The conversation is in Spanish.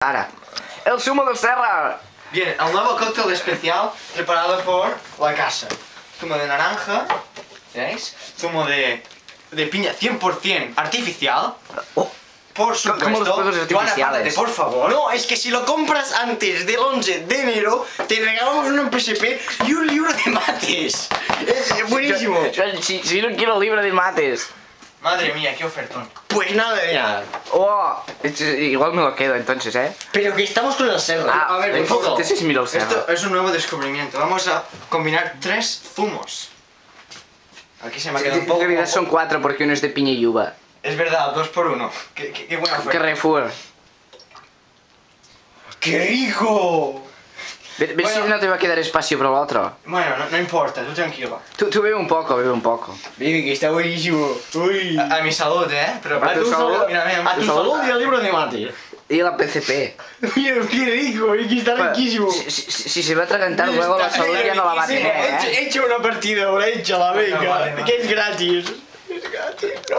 Ahora, el zumo de Serra. Bien, el nuevo cóctel especial preparado por la casa. Zumo de naranja, ¿veis? Zumo de piña 100% artificial. Oh, Por supuesto. como los juegos artificiales. Joan, apártate, por favor. No, es que si lo compras antes del 11 de enero, te regalamos un PSP y un libro de mates. Es buenísimo. Si no quiero libro de mates. Madre mía, qué ofertón. Pues nada de nada. Oh, igual me lo quedo entonces, ¿eh? Pero que estamos con la Serra. Ah, A ver, un poco. Este es mi Serra. Esto es un nuevo descubrimiento. Vamos a combinar 3 zumos. Aquí se me ha quedado un En poco. realidad son 4 porque uno es de piña y uva. Es verdad, 2 por 1. Qué buena oferta. ¡Qué refuer! ¡Qué rico! ¿Ves Bueno. si no te va a quedar espacio para otro? Bueno, no importa, tú tranquilo. Tú bebe un poco, bebe un poco. Baby, que está buenísimo. Uy. A mi salud, Pero A tu salud. Mira, mira, A tu salud y al libro de mate. Y la PCP. Oye, qué rico, es que está riquísimo. Si se va a atragantar luego la salud ya no la va a tener, ¿eh? He hecho una partida ahora, échala, venga. Vale, vale. Que es gratis. Es gratis, ¿no?